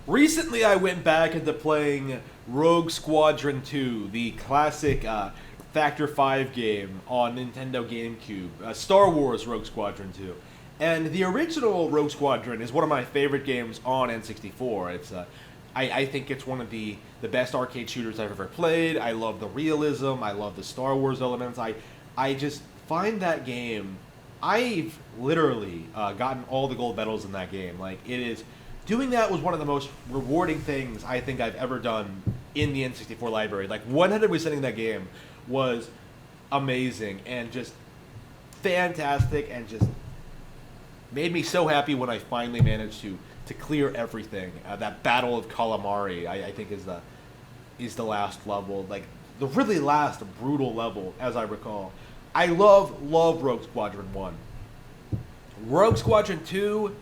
Recently, I went back into playing Rogue Squadron 2, the classic Factor 5 game on Nintendo GameCube, Star Wars Rogue Squadron 2. And the original Rogue Squadron is one of my favorite games on N64. I think it's one of the best arcade shooters I've ever played. I love the realism. I love the Star Wars elements. I just find that game. I've literally gotten all the gold medals in that game. Like, it is. Doing that was one of the most rewarding things I think I've ever done in the N64 library. Like, 100% in that game was amazing and just fantastic, and just made me so happy when I finally managed to clear everything. That Battle of Calamari, I think, is the last level, like the really last brutal level, as I recall. I love Rogue Squadron 1. Rogue Squadron 2,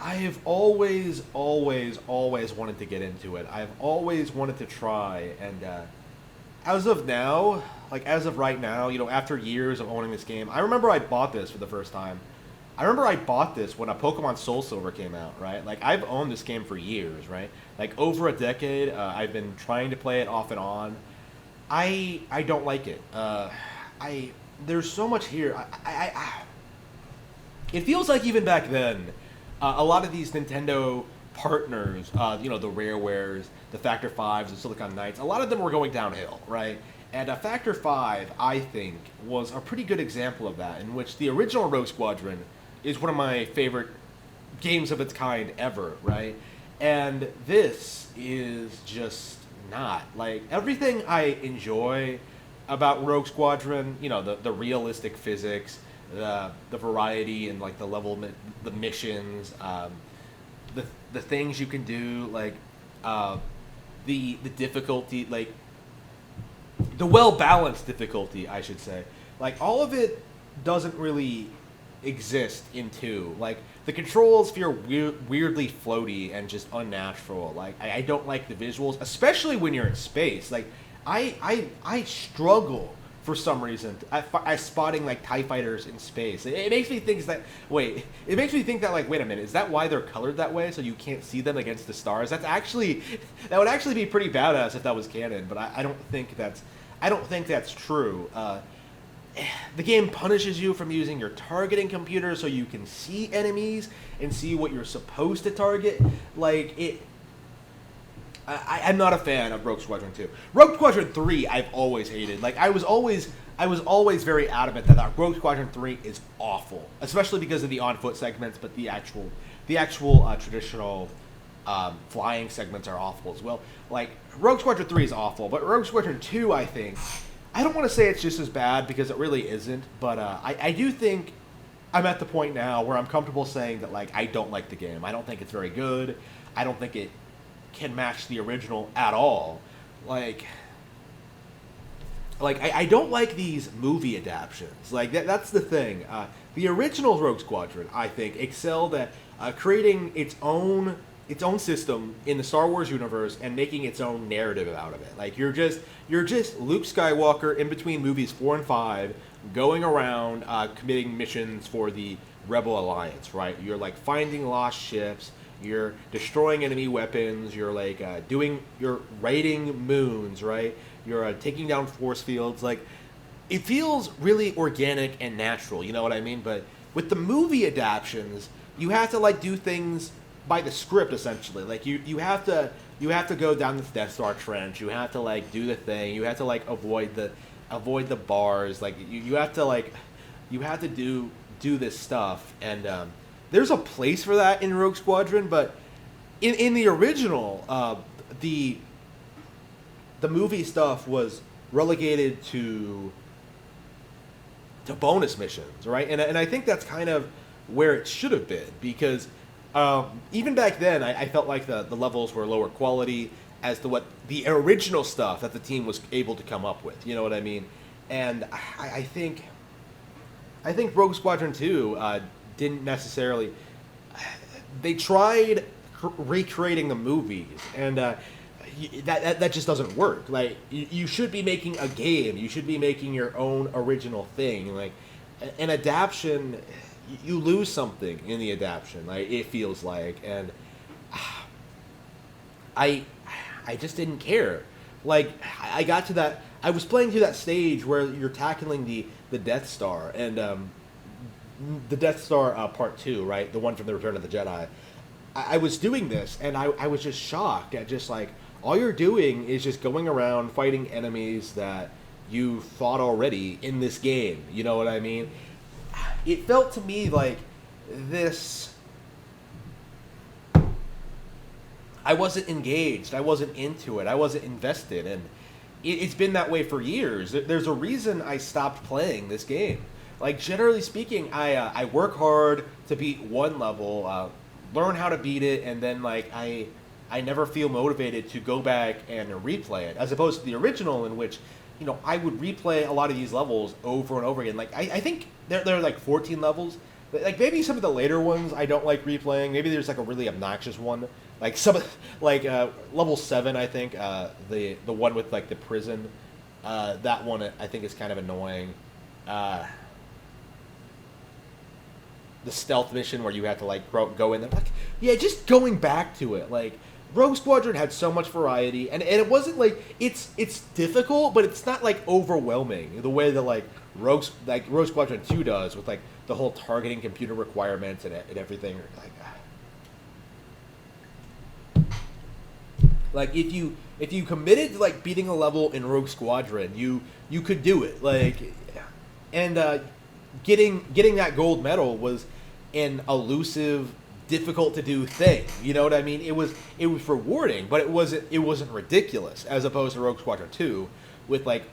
I have always wanted to get into it. I've always wanted to try, and as of now, as of right now, after years of owning this game, I remember I bought this for the first time. I remember I bought this when a Pokemon Soul Silver came out, right? Like, I've owned this game for years, right? Like, over a decade, I've been trying to play it off and on. I don't like it. There's so much here. It feels like even back then, a lot of these Nintendo partners, the Rarewares, the Factor 5s, the Silicon Knights, a lot of them were going downhill, right? And Factor 5, I think, was a pretty good example of that, in which the original Rogue Squadron is one of my favorite games of its kind ever, right? And this is just not. Like, everything I enjoy about Rogue Squadron, the realistic physics, the variety and, like, the level, the missions, the things you can do, like, the difficulty, like, the well-balanced difficulty, I should say. Like, all of it doesn't really exist in 2. Like, the controls feel weirdly floaty and just unnatural. Like, I don't like the visuals, especially when you're in space. Like, I struggle for some reason at spotting, like, TIE fighters in space. It makes me think that, wait a minute, is that why they're colored that way, so you can't see them against the stars? That would actually be pretty badass if that was canon, but I don't think that's true. The game punishes you from using your targeting computer so you can see enemies and see what you're supposed to target. Like, I'm not a fan of Rogue Squadron 2. Rogue Squadron 3, I've always hated. Like, I was always very adamant that Rogue Squadron 3 is awful, especially because of the on-foot segments, but the actual traditional flying segments are awful as well. Like, Rogue Squadron 3 is awful, but Rogue Squadron 2, I think, I don't want to say it's just as bad, because it really isn't, but I do think I'm at the point now where I'm comfortable saying that, like, I don't like the game. I don't think it's very good. I don't think it can match the original at all. Like I don't like these movie adaptions. Like, that's the thing. The original Rogue Squadron, I think, excelled at creating its own system in the Star Wars universe and making its own narrative out of it. Like, you're just Luke Skywalker in between movies 4 and 5, going around committing missions for the Rebel Alliance, right? You're, like, finding lost ships, you're destroying enemy weapons, you're, like, you're raiding moons, right? You're taking down force fields. Like, it feels really organic and natural, you know what I mean? But with the movie adaptions, you have to, like, do things by the script, essentially. Like, you have to go down this Death Star trench. You have to, like, do the thing. You have to, like, avoid the bars. Like, you have to do this stuff. And there's a place for that in Rogue Squadron, but in the original, the movie stuff was relegated to bonus missions, right? And I think that's kind of where it should have been, because even back then, I felt like the levels were lower quality as to what the original stuff that the team was able to come up with. You know what I mean? And I think Rogue Squadron 2 didn't necessarily. They tried recreating the movies, and that just doesn't work. Like, you should be making a game. You should be making your own original thing. Like, an adaptation, you lose something in the adaptation. Like, it feels like, and I I just didn't care. Like I got to that. I was playing through that stage where you're tackling the Death Star and the Death Star Part Two, right? The one from the Return of the Jedi. I was doing this, and I was just shocked at just like all you're doing is just going around fighting enemies that you fought already in this game. You know what I mean? It felt to me like this. I wasn't engaged. I wasn't into it. I wasn't invested, and it's been that way for years. There's a reason I stopped playing this game. Like generally speaking, I work hard to beat one level, learn how to beat it, and then like I never feel motivated to go back and replay it, as opposed to the original, in which I would replay a lot of these levels over and over again. Like I think there are like 14 levels. Like maybe some of the later ones I don't like replaying. Maybe there's like a really obnoxious one, like like level 7. I think the one with like the prison. That one I think is kind of annoying. The stealth mission where you have to like go in there. Like, yeah, just going back to it. Like Rogue Squadron had so much variety, and it wasn't like it's difficult, but it's not like overwhelming the way that like Rogue Squadron 2 does with like the whole targeting computer requirements and everything. Like if you committed to like beating a level in Rogue Squadron, you could do it. Like and getting that gold medal was an elusive, difficult to do thing. You know what I mean? It was rewarding, but it wasn't ridiculous as opposed to Rogue Squadron 2 with like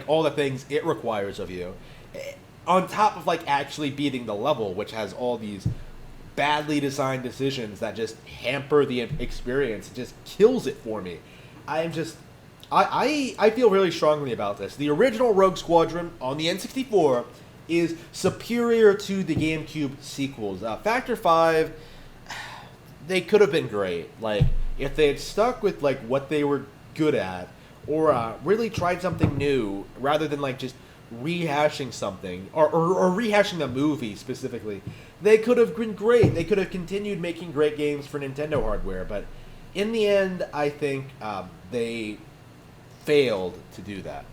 all the things it requires of you, on top of like actually beating the level, which has all these badly designed decisions that just hamper the experience. It just kills it for me. I feel really strongly about this. The original Rogue Squadron on the N64 is superior to the GameCube sequels. Factor 5, they could have been great. Like, if they had stuck with, like, what they were good at, or really tried something new, rather than, like, just rehashing something, or rehashing the movie, specifically, they could have been great. They could have continued making great games for Nintendo hardware, but in the end, I think they failed to do that.